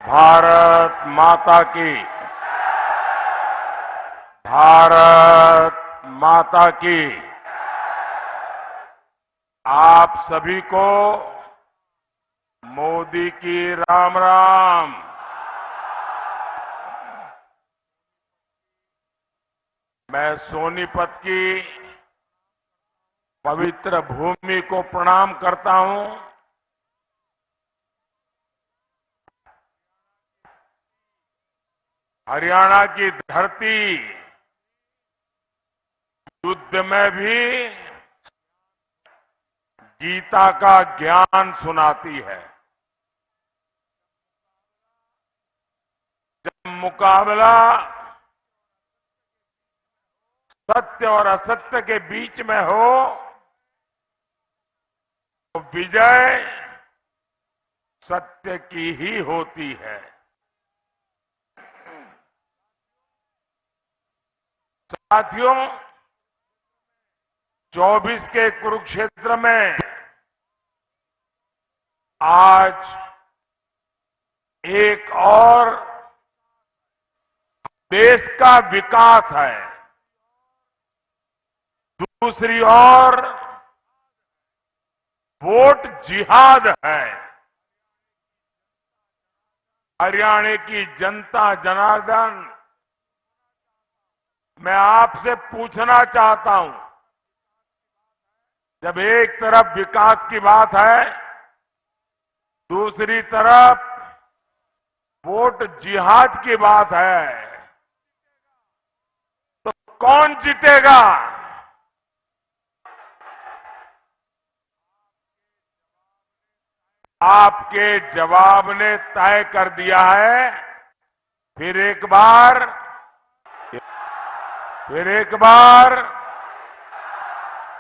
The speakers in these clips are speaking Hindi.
भारत माता की। भारत माता की। आप सभी को मोदी की राम राम। मैं सोनीपत की पवित्र भूमि को प्रणाम करता हूं। हरियाणा की धरती युद्ध में भी गीता का ज्ञान सुनाती है। जब मुकाबला सत्य और असत्य के बीच में हो तो विजय सत्य की ही होती है। साथियों, 24 के कुरुक्षेत्र में आज एक और देश का विकास है, दूसरी ओर वोट जिहाद है। हरियाणा की जनता जनार्दन, मैं आपसे पूछना चाहता हूं, जब एक तरफ विकास की बात है, दूसरी तरफ वोट जिहाद की बात है, तो कौन जीतेगा? आपके जवाब ने तय कर दिया है। फिर एक बार, फिर एक बार,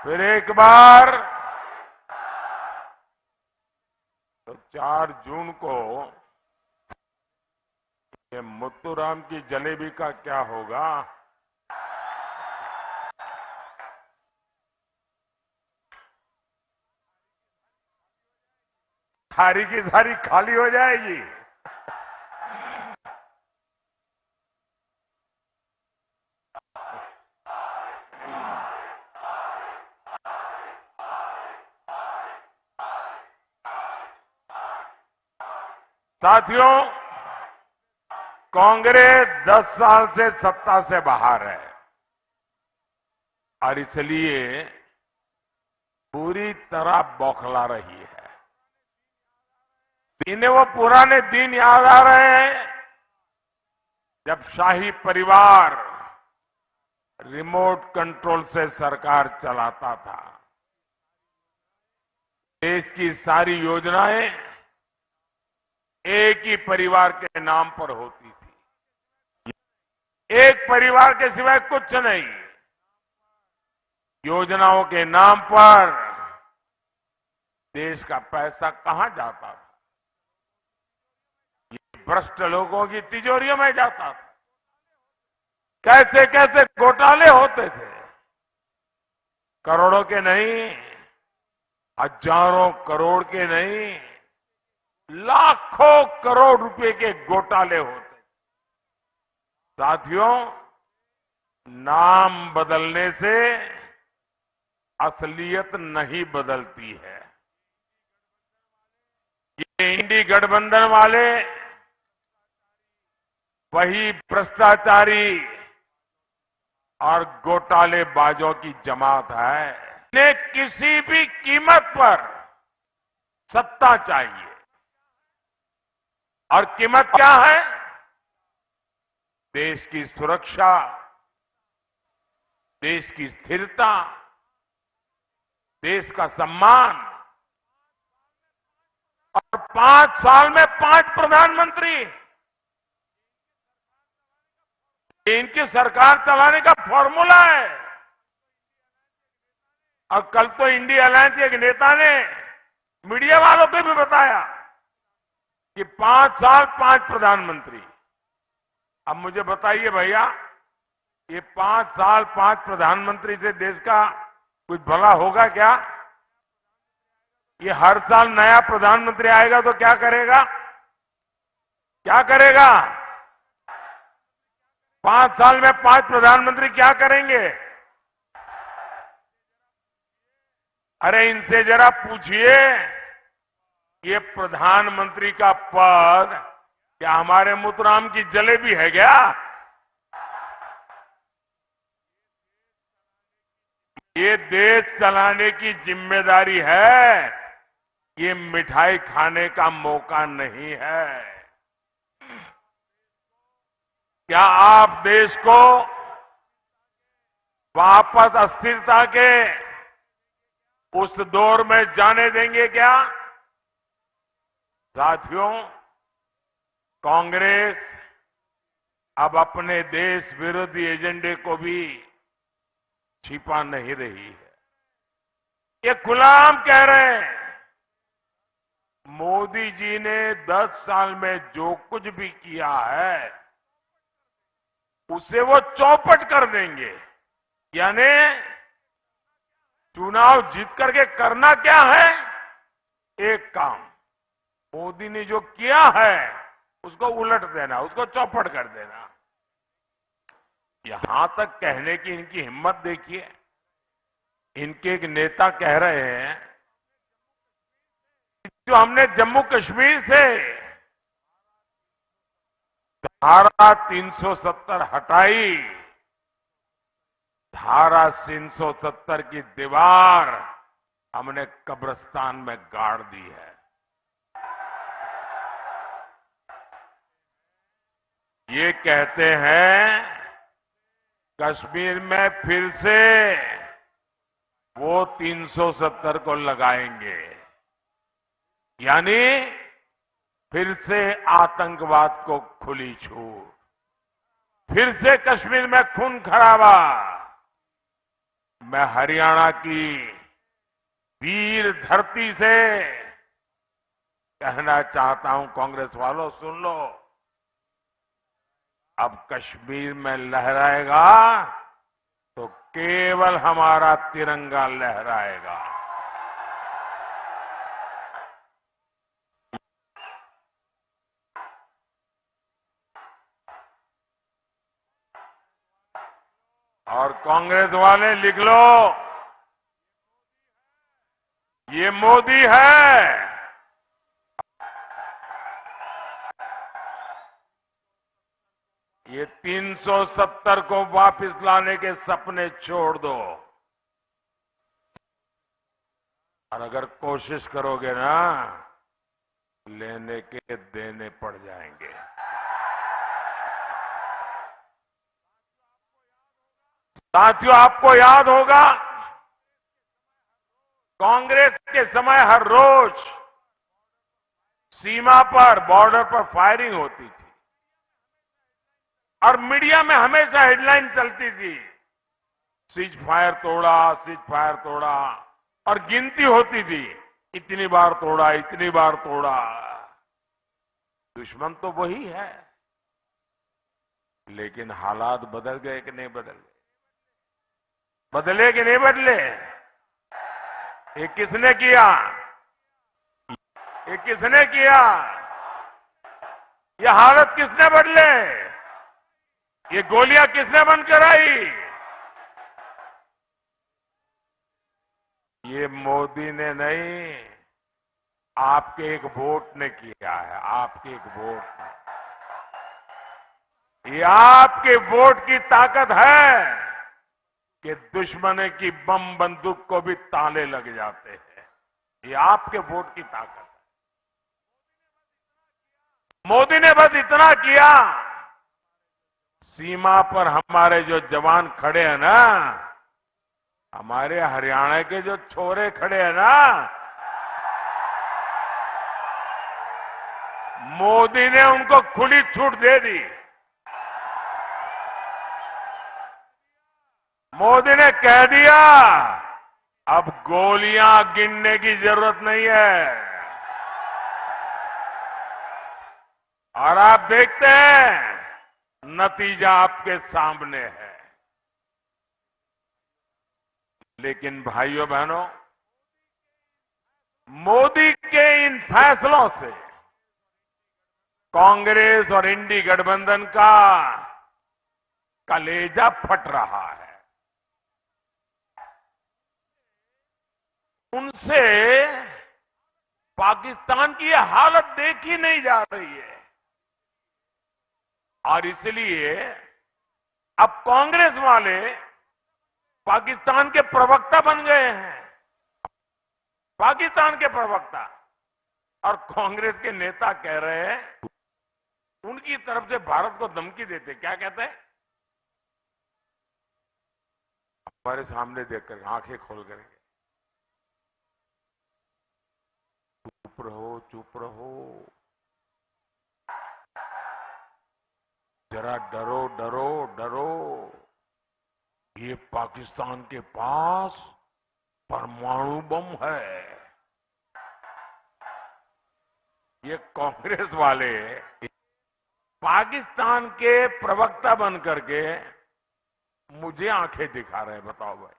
फिर एक बार। तो 4 जून को ये मुत्तूराम की जलेबी का क्या होगा? थारी की सारी खाली हो जाएगी। साथियों, कांग्रेस 10 साल से सत्ता से बाहर है और इसलिए पूरी तरह बौखला रही है। इन्हें वो पुराने दिन याद आ रहे हैं जब शाही परिवार रिमोट कंट्रोल से सरकार चलाता था। देश की सारी योजनाएं एक ही परिवार के नाम पर होती थी। एक परिवार के सिवाय कुछ नहीं। योजनाओं के नाम पर देश का पैसा कहां जाता था? ये भ्रष्ट लोगों की तिजोरियों में जाता था। कैसे कैसे घोटाले होते थे। करोड़ों के नहीं, हजारों करोड़ के नहीं, लाखों करोड़ रुपए के घोटाले होते। साथियों, नाम बदलने से असलियत नहीं बदलती है। ये इंडी गठबंधन वाले वही भ्रष्टाचारी और घोटालेबाजों की जमात है। इन्हें किसी भी कीमत पर सत्ता चाहिए। और कीमत क्या है? देश की सुरक्षा, देश की स्थिरता, देश का सम्मान। और 5 साल में 5 प्रधानमंत्री, इनकी सरकार चलाने का फॉर्मूला है। और कल तो इंडिया अलायंस के एक नेता ने मीडिया वालों को भी बताया कि 5 साल 5 प्रधानमंत्री। अब मुझे बताइए भैया, ये 5 साल 5 प्रधानमंत्री से देश का कुछ भला होगा क्या? ये हर साल नया प्रधानमंत्री आएगा तो क्या करेगा? क्या करेगा? 5 साल में 5 प्रधानमंत्री क्या करेंगे? अरे इनसे जरा पूछिए, ये प्रधानमंत्री का पद क्या हमारे मुतराम की जलेबी है क्या? ये देश चलाने की जिम्मेदारी है, ये मिठाई खाने का मौका नहीं है। क्या आप देश को वापस अस्थिरता के उस दौर में जाने देंगे क्या? साथियों, कांग्रेस अब अपने देश विरोधी एजेंडे को भी छिपा नहीं रही है। ये खुलाम कह रहे हैं, मोदी जी ने 10 साल में जो कुछ भी किया है उसे वो चौपट कर देंगे। यानी चुनाव जीत करके करना क्या है? एक काम, मोदी ने जो किया है उसको उलट देना, उसको चौपट कर देना। यहां तक कहने की इनकी हिम्मत देखिए। इनके एक नेता कह रहे हैं जो हमने जम्मू कश्मीर से धारा 370 हटाई, धारा 370 की दीवार हमने कब्रिस्तान में गाड़ दी है। ये कहते हैं कश्मीर में फिर से वो 370 को लगाएंगे, यानी फिर से आतंकवाद को खुली छूट, फिर से कश्मीर में खून खराबा। मैं हरियाणा की वीर धरती से कहना चाहता हूं, कांग्रेस वालों सुन लो, अब कश्मीर में लहराएगा तो केवल हमारा तिरंगा लहराएगा। और कांग्रेस वाले लिख लो, ये मोदी है। ये 370 को वापस लाने के सपने छोड़ दो, और अगर कोशिश करोगे ना, लेने के देने पड़ जाएंगे। साथियों, आपको याद होगा कांग्रेस के समय हर रोज सीमा पर, बॉर्डर पर फायरिंग होती थी और मीडिया में हमेशा हेडलाइन चलती थी, सीज फायर तोड़ा, सीज फायर तोड़ा, और गिनती होती थी, इतनी बार तोड़ा, इतनी बार तोड़ा। दुश्मन तो वही है, लेकिन हालात बदल गए कि नहीं बदल गए? बदले कि नहीं बदले? ये किसने किया? ये किसने किया? ये हालत किसने बदले? ये गोलियां किसने बंद कराई? ये मोदी ने नहीं, आपके एक वोट ने किया है। आपके एक वोट ने, ये आपके वोट की ताकत है कि दुश्मन की बम बंदूक को भी ताले लग जाते हैं। ये आपके वोट की ताकत है। मोदी ने बस इतना किया, सीमा पर हमारे जो जवान खड़े हैं ना, हमारे हरियाणा के जो छोरे खड़े हैं ना, मोदी ने उनको खुली छूट दे दी। मोदी ने कह दिया, अब गोलियां गिनने की जरूरत नहीं है। और आप देखते हैं, नतीजा आपके सामने है। लेकिन भाइयों बहनों, मोदी के इन फैसलों से कांग्रेस और इंडी गठबंधन का कलेजा फट रहा है। उनसे पाकिस्तान की यह हालत देखी नहीं जा रही है और इसलिए अब कांग्रेस वाले पाकिस्तान के प्रवक्ता बन गए हैं। पाकिस्तान के प्रवक्ता और कांग्रेस के नेता कह रहे हैं, उनकी तरफ से भारत को धमकी देते। क्या कहते हैं? हमारे सामने देखकर आंखें खोल करेंगे, चुप रहो, चुप रहो, जरा डरो, डरो, डरो। ये पाकिस्तान के पास परमाणु बम है। ये कांग्रेस वाले पाकिस्तान के प्रवक्ता बन करके मुझे आंखें दिखा रहे हैं। बताओ भाई,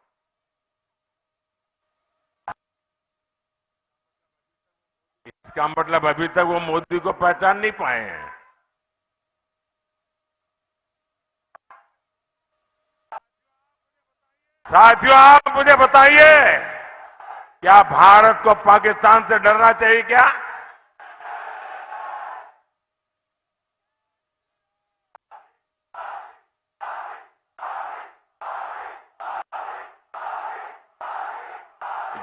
इसका मतलब अभी तक वो मोदी को पहचान नहीं पाए हैं। साथियों, आप मुझे बताइए, क्या भारत को पाकिस्तान से डरना चाहिए क्या?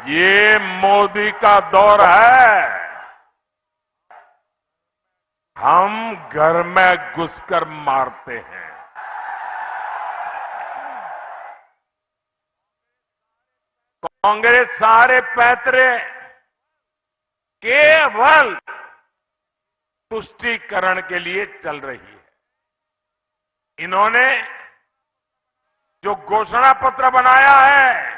ये मोदी का दौर है। हम घर में घुसकर मारते हैं। कांग्रेस सारे पैतरे केवल तुष्टीकरण के लिए चल रही है। इन्होंने जो घोषणा पत्र बनाया है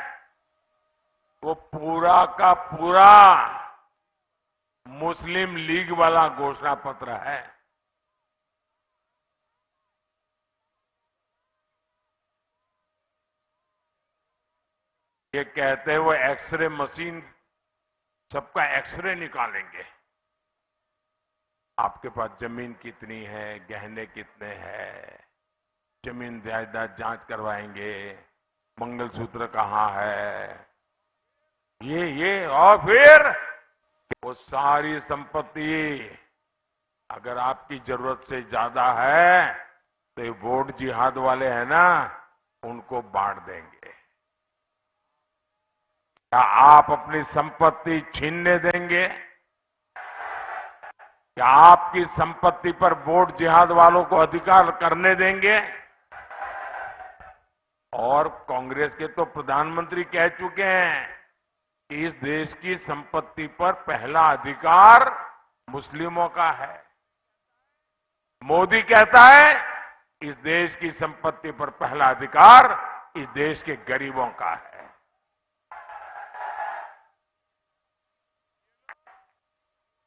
वो पूरा का पूरा मुस्लिम लीग वाला घोषणा पत्र है। ये कहते हैं वो एक्सरे मशीन सबका एक्सरे निकालेंगे। आपके पास जमीन कितनी है, गहने कितने हैं, जमीन जायदाद जांच करवाएंगे, मंगलसूत्र कहाँ है, ये और फिर वो सारी संपत्ति अगर आपकी जरूरत से ज्यादा है तो ये वोट जिहाद वाले हैं ना, उनको बांट देंगे। क्या आप अपनी संपत्ति छीनने देंगे? क्या आपकी संपत्ति पर वोट जिहाद वालों को अधिकार करने देंगे? और कांग्रेस के तो प्रधानमंत्री कह चुके हैं कि इस देश की संपत्ति पर पहला अधिकार मुस्लिमों का है। मोदी कहता है इस देश की संपत्ति पर पहला अधिकार इस देश के गरीबों का है।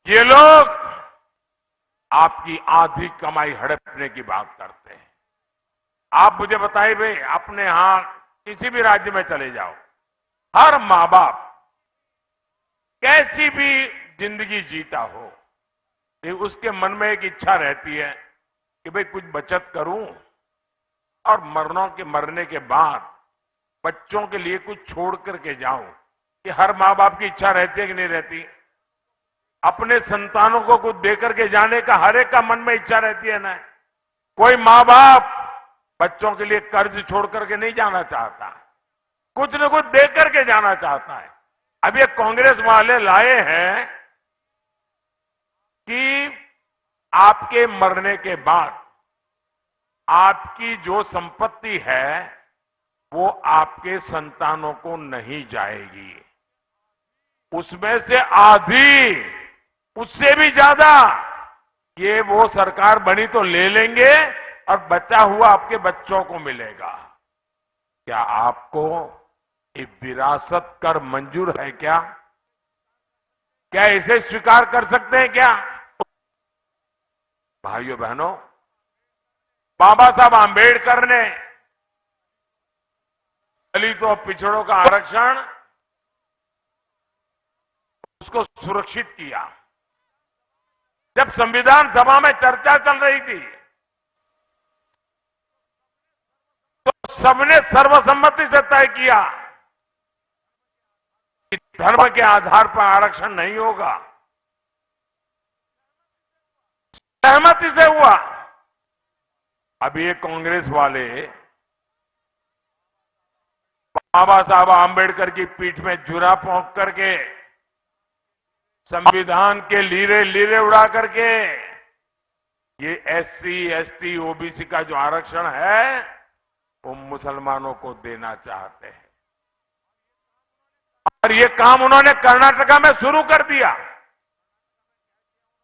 ये लोग आपकी आधी कमाई हड़पने की बात करते हैं। आप मुझे बताइए भाई, अपने यहां किसी भी राज्य में चले जाओ, हर मां बाप कैसी भी जिंदगी जीता हो, उसके मन में एक इच्छा रहती है कि भाई कुछ बचत करूं और मरने के बाद बच्चों के लिए कुछ छोड़ करके जाऊं। ये हर मां बाप की इच्छा रहती है कि नहीं रहती? अपने संतानों को कुछ देकर के जाने का हर एक का मन में इच्छा रहती है ना। कोई मां बाप बच्चों के लिए कर्ज छोड़ करके नहीं जाना चाहता, कुछ न कुछ दे करके जाना चाहता है। अब ये कांग्रेस वाले लाए हैं कि आपके मरने के बाद आपकी जो संपत्ति है वो आपके संतानों को नहीं जाएगी, उसमें से आधी, उससे भी ज्यादा ये वो सरकार बनी तो ले लेंगे और बचा हुआ आपके बच्चों को मिलेगा। क्या आपको ये विरासत कर मंजूर है क्या? क्या इसे स्वीकार कर सकते हैं क्या? भाइयों बहनों, बाबा साहब आंबेडकर ने दलितों और पिछड़ों का आरक्षण उसको सुरक्षित किया। जब संविधान सभा में चर्चा चल रही थी तो सबने सर्वसम्मति से तय किया कि धर्म के आधार पर आरक्षण नहीं होगा। सहमति से हुआ। अब ये कांग्रेस वाले बाबा साहब आंबेडकर की पीठ में जुरा पोंक करके संविधान के लीरे लीरे उड़ा करके ये एससी, एसटी, ओबीसी का जो आरक्षण है वो मुसलमानों को देना चाहते हैं। और ये काम उन्होंने कर्नाटका में शुरू कर दिया।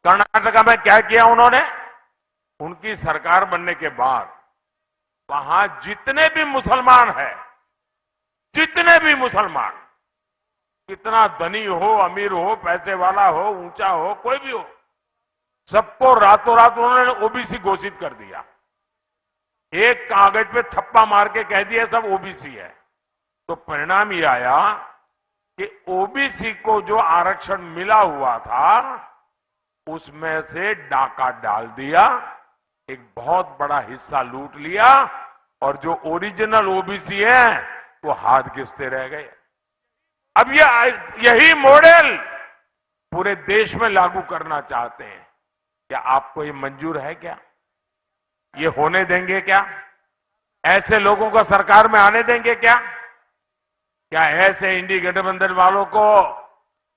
कर्नाटका में क्या किया उन्होंने? उनकी सरकार बनने के बाद वहां जितने भी मुसलमान हैं, जितने भी मुसलमान, कितना धनी हो, अमीर हो, पैसे वाला हो, ऊंचा हो, कोई भी हो, सबको रातों रात उन्होंने ओबीसी घोषित कर दिया। एक कागज पे थप्पा मार के कह दिया सब ओबीसी है। तो परिणाम ये आया कि ओबीसी को जो आरक्षण मिला हुआ था उसमें से डाका डाल दिया, एक बहुत बड़ा हिस्सा लूट लिया और जो ओरिजिनल ओबीसी है वो हाथ घिसते रह गए। अब यही मॉडल पूरे देश में लागू करना चाहते हैं। क्या आपको ये मंजूर है? क्या ये होने देंगे? क्या ऐसे लोगों को सरकार में आने देंगे? क्या ऐसे इंडी गठबंधन वालों को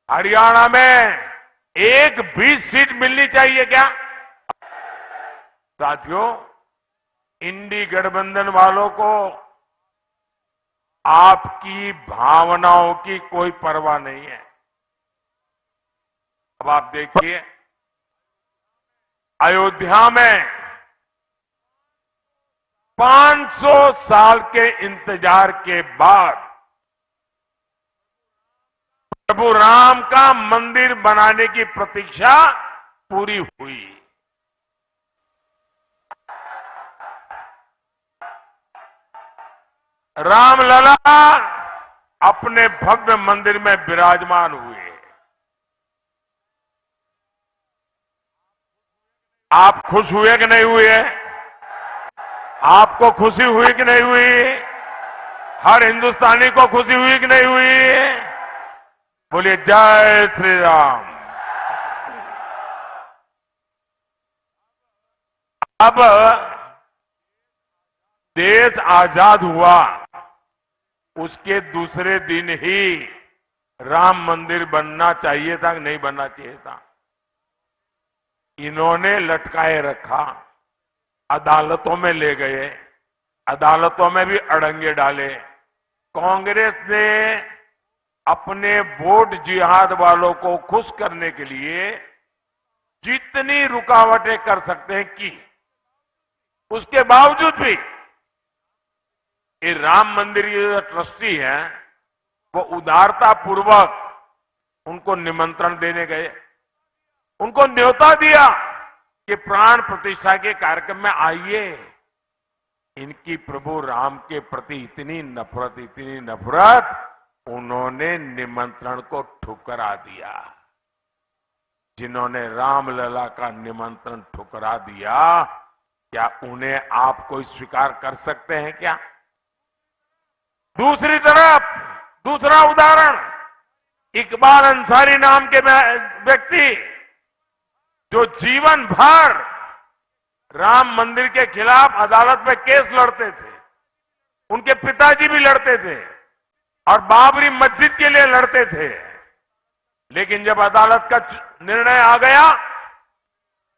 हरियाणा में एक भी सीट मिलनी चाहिए? क्या साथियों, इंडी गठबंधन वालों को आपकी भावनाओं की कोई परवाह नहीं है। अब आप देखिए, अयोध्या में 500 साल के इंतजार के बाद प्रभु राम का मंदिर बनाने की प्रतीक्षा पूरी हुई। रामलला अपने भव्य मंदिर में विराजमान हुए। आप खुश हुए कि नहीं हुए? आपको खुशी हुई कि नहीं हुई? हर हिंदुस्तानी को खुशी हुई कि नहीं हुई? बोलिए जय श्री राम। अब देश आजाद हुआ, उसके दूसरे दिन ही राम मंदिर बनना चाहिए था कि नहीं बनना चाहिए था? इन्होंने लटकाए रखा, अदालतों में ले गए, अदालतों में भी अड़ंगे डाले। कांग्रेस ने अपने वोट जिहाद वालों को खुश करने के लिए जितनी रुकावटें कर सकते हैं की, उसके बावजूद भी ये राम मंदिर के जो ट्रस्टी हैं वो उदारता पूर्वक उनको निमंत्रण देने गए, उनको न्योता दिया कि प्राण प्रतिष्ठा के कार्यक्रम में आइए। इनकी प्रभु राम के प्रति इतनी नफरत, उन्होंने निमंत्रण को ठुकरा दिया। जिन्होंने रामलला का निमंत्रण ठुकरा दिया, क्या उन्हें आप कोई स्वीकार कर सकते हैं? क्या दूसरी तरफ दूसरा उदाहरण, इकबाल अंसारी नाम के व्यक्ति जो जीवन भर राम मंदिर के खिलाफ अदालत में केस लड़ते थे, उनके पिताजी भी लड़ते थे और बाबरी मस्जिद के लिए लड़ते थे, लेकिन जब अदालत का निर्णय आ गया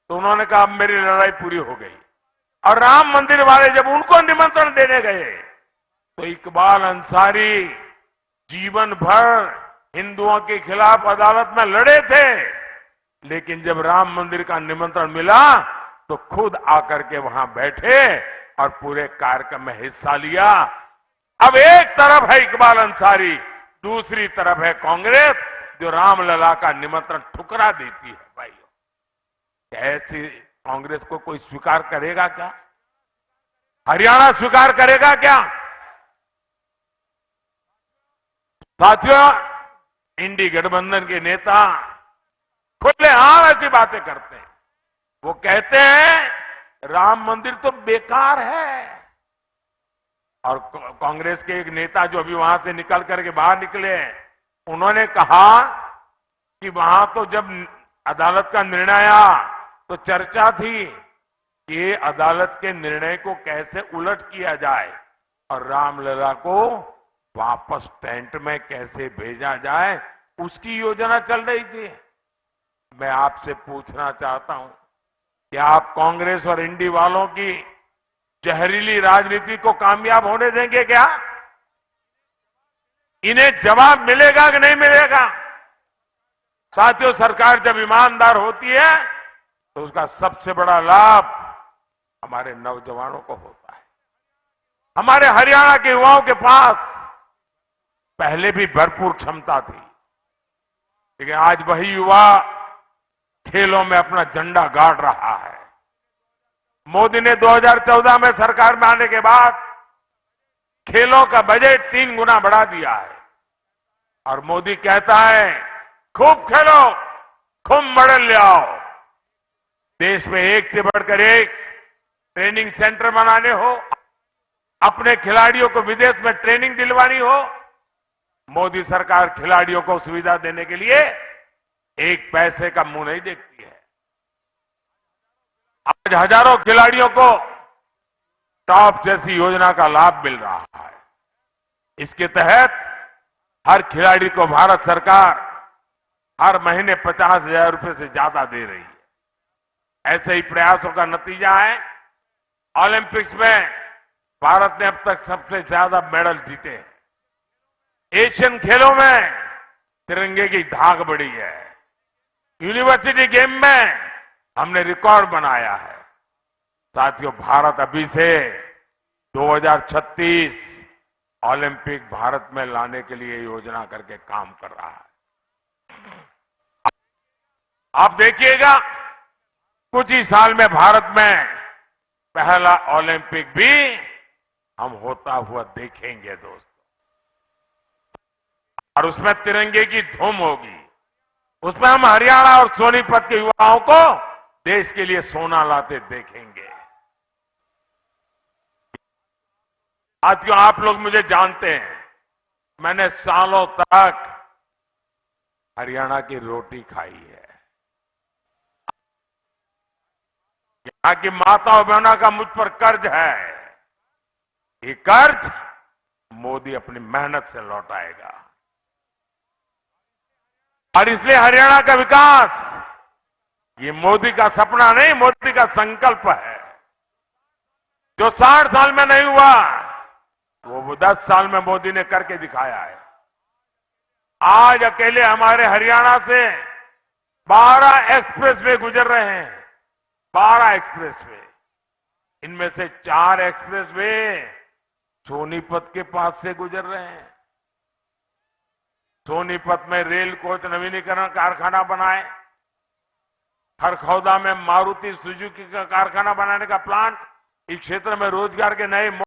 तो उन्होंने कहा अब मेरी लड़ाई पूरी हो गई। और राम मंदिर वाले जब उनको निमंत्रण देने गए तो इकबाल अंसारी जीवन भर हिंदुओं के खिलाफ अदालत में लड़े थे, लेकिन जब राम मंदिर का निमंत्रण मिला तो खुद आकर के वहां बैठे और पूरे कार्यक्रम में हिस्सा लिया। अब एक तरफ है इकबाल अंसारी, दूसरी तरफ है कांग्रेस जो रामलला का निमंत्रण ठुकरा देती है। भाइयों, ऐसी कांग्रेस को कोई स्वीकार करेगा क्या? हरियाणा स्वीकार करेगा क्या? साथियों, इंडी गठबंधन के नेता खुलेआम ऐसी बातें करते हैं। वो कहते हैं राम मंदिर तो बेकार है। और कांग्रेस के एक नेता जो अभी वहां से निकल करके बाहर निकले, उन्होंने कहा कि वहां तो जब अदालत का निर्णय आया तो चर्चा थी कि ये अदालत के निर्णय को कैसे उलट किया जाए और रामलला को वापस टेंट में कैसे भेजा जाए, उसकी योजना चल रही थी। मैं आपसे पूछना चाहता हूं कि आप कांग्रेस और इंडी वालों की जहरीली राजनीति को कामयाब होने देंगे क्या? इन्हें जवाब मिलेगा कि नहीं मिलेगा? साथियों, सरकार जब ईमानदार होती है तो उसका सबसे बड़ा लाभ हमारे नौजवानों को होता है। हमारे हरियाणा के युवाओं के पास पहले भी भरपूर क्षमता थी, लेकिन आज वही युवा खेलों में अपना झंडा गाड़ रहा है। मोदी ने 2014 में सरकार में आने के बाद खेलों का बजट 3 गुना बढ़ा दिया है और मोदी कहता है खूब खेलो, खूब मेडल ले आओ। देश में एक से बढ़कर एक ट्रेनिंग सेंटर बनाने हो, अपने खिलाड़ियों को विदेश में ट्रेनिंग दिलवानी हो, मोदी सरकार खिलाड़ियों को सुविधा देने के लिए एक पैसे का मुंह नहीं देखती है। आज हजारों खिलाड़ियों को टॉप जैसी योजना का लाभ मिल रहा है। इसके तहत हर खिलाड़ी को भारत सरकार हर महीने 50,000 रुपए से ज्यादा दे रही है। ऐसे ही प्रयासों का नतीजा है ओलंपिक्स में भारत ने अब तक सबसे ज्यादा मेडल जीते हैं। एशियन खेलों में तिरंगे की धाक बढ़ी है। यूनिवर्सिटी गेम में हमने रिकॉर्ड बनाया है। साथियों, भारत अभी से 2036 ओलंपिक भारत में लाने के लिए योजना करके काम कर रहा है। आप देखिएगा कुछ ही साल में भारत में पहला ओलंपिक भी हम होता हुआ देखेंगे दोस्तों, और उसमें तिरंगे की धूम होगी। उसमें हम हरियाणा और सोनीपत के युवाओं को देश के लिए सोना लाते देखेंगे। साथियों, आप लोग मुझे जानते हैं, मैंने सालों तक हरियाणा की रोटी खाई है। यहाँ की माताओं बहनों का मुझ पर कर्ज है। ये कर्ज मोदी अपनी मेहनत से लौटाएगा और इसलिए हरियाणा का विकास ये मोदी का सपना नहीं, मोदी का संकल्प है। जो 60 साल में नहीं हुआ वो 10 साल में मोदी ने करके दिखाया है। आज अकेले हमारे हरियाणा से 12 एक्सप्रेसवे गुजर रहे हैं। 12 एक्सप्रेसवे, इनमें से 4 एक्सप्रेसवे सोनीपत के पास से गुजर रहे हैं। सोनीपत में रेल कोच नवीनीकरण कारखाना बनाए, खरखौदा में मारुति सुजुकी का कारखाना बनाने का प्लांट, इस क्षेत्र में रोजगार के नए